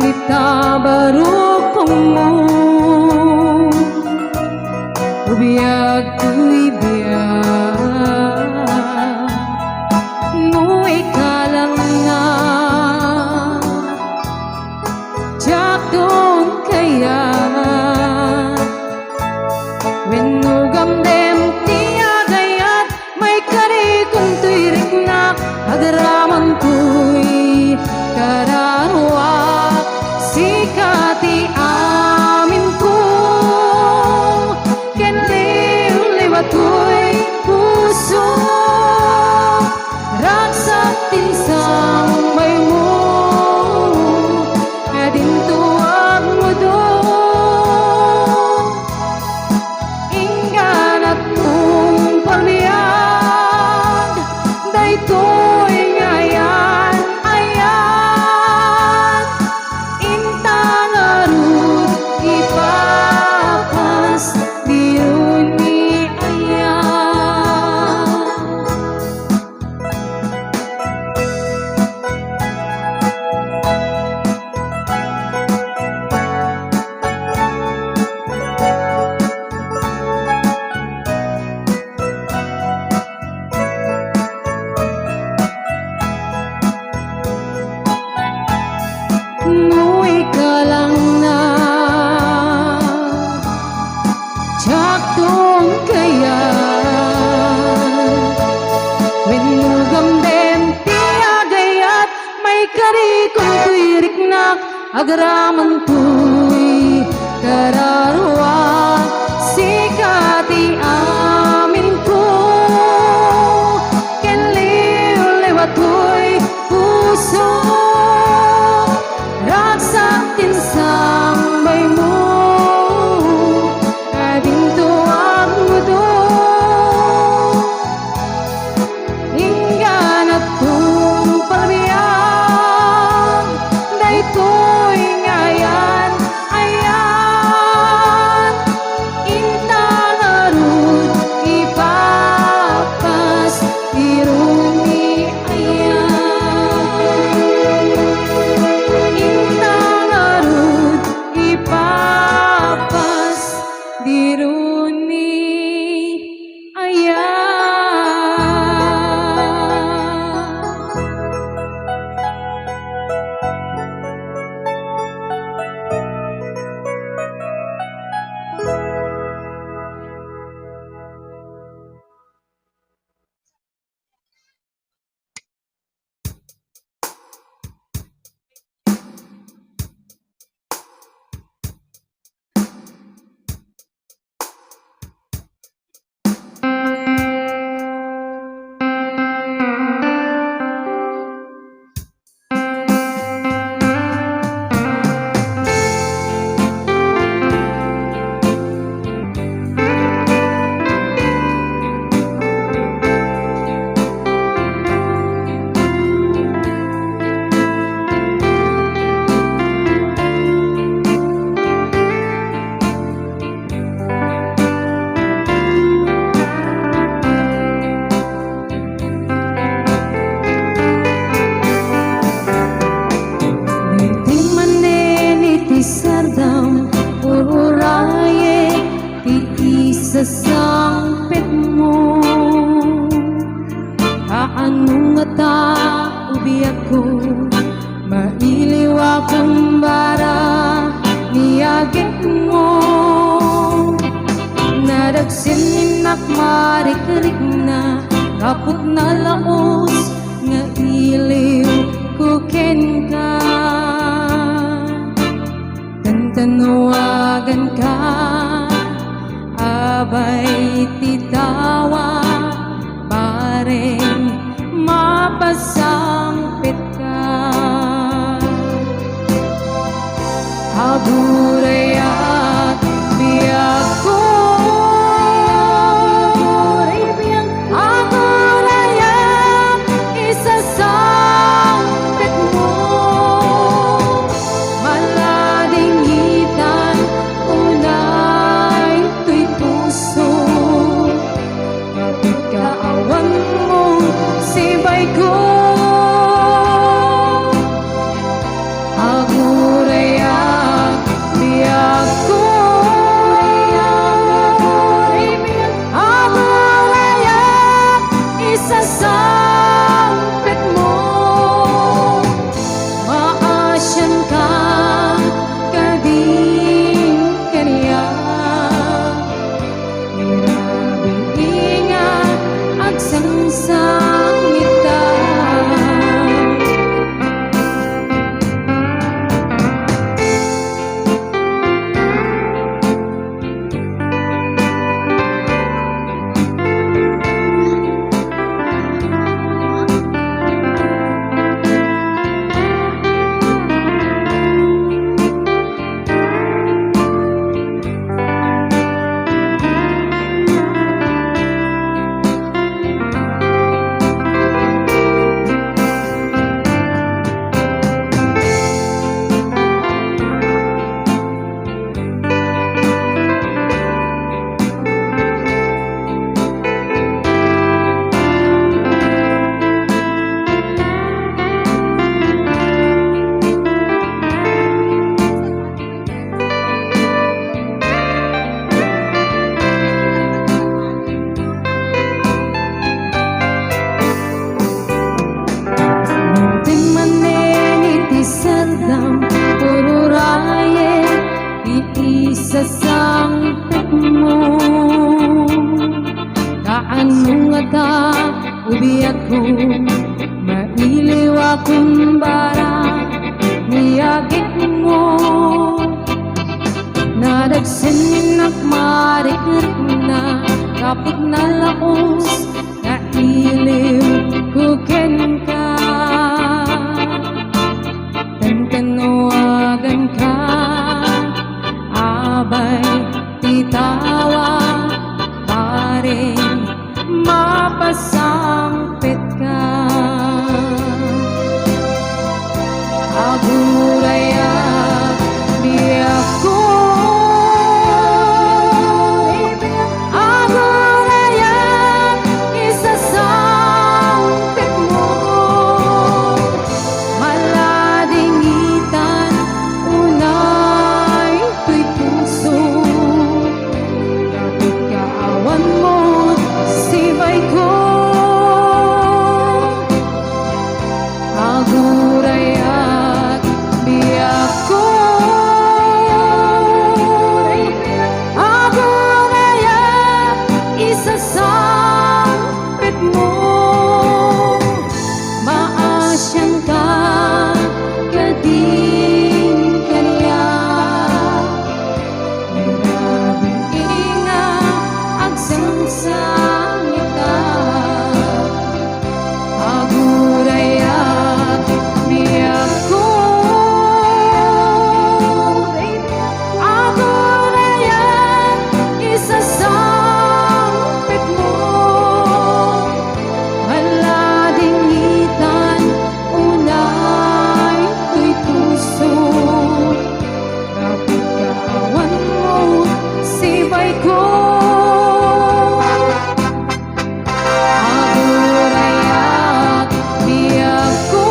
itabarukong mo ubiyag tuy biyak no ikalang nga jakton kaya wenugam dem tiagayat may karikong tuirik na agaraman tuy kararwa sikati amin ko kenliw liwatoy puso raksak tinsang may mo kadintuag mo do ingan at mong pamiyag daytoy ngayan ayan intang arud ipapas dirun ni ayan no ikalang na jakton kaya wenugam dem tiagayat may karikong tuirik na agaraman tuy kararwa sikati amin ko kenliw liwatoy puso raksak tinsang may mo kadintuag mo do inggan at kung pamiyag daytoy ngayan ayan intang arud ipapas irumi ayan intang arud ipapas diruni ayan sardam ururaye ti isasangpit mo aano nga ta ubiyak ko mailiw akong bara niyagit mo nadagsinak marikarik na kaput na laos nga iliw kuken ka tanawagan ka abay titawa pareng mapasangpit ka agurayat biyak ko ribiyang agurayat isasangpit mo malading hitan unay tuy puso kapit kaawan mo sibay ko aguray kapag nalaos nga iliw kuken ka tanawagan ka abay titawa paring mapasangpit ka aguraya biyak ko aguraya isasangpit mo maladingitan unay tuy puso kapit kaawan mo sibay ko agurayat biyak ko agurayat isasangpit mo maasyan ka kading kaniya grabe inga agsangsangita agurayat biyak ko agurayat isasangpit mo maladingitan unay tuy puso kapit kaawan mo sibay ko agurayat biyak ko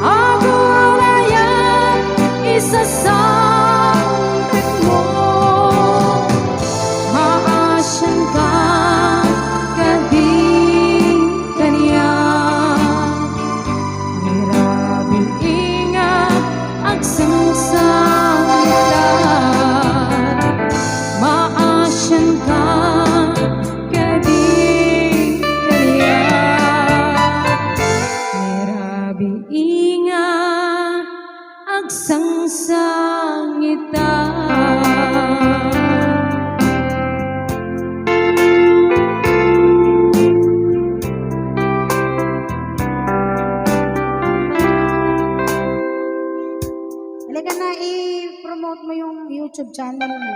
agurayat isasangpit mo maasyan ka kading kaniya grabe ingat agsangsangita maasyan ka kading kaniya grabe ingat agsangsangita Halika na i-promote mo yung YouTube channel mo.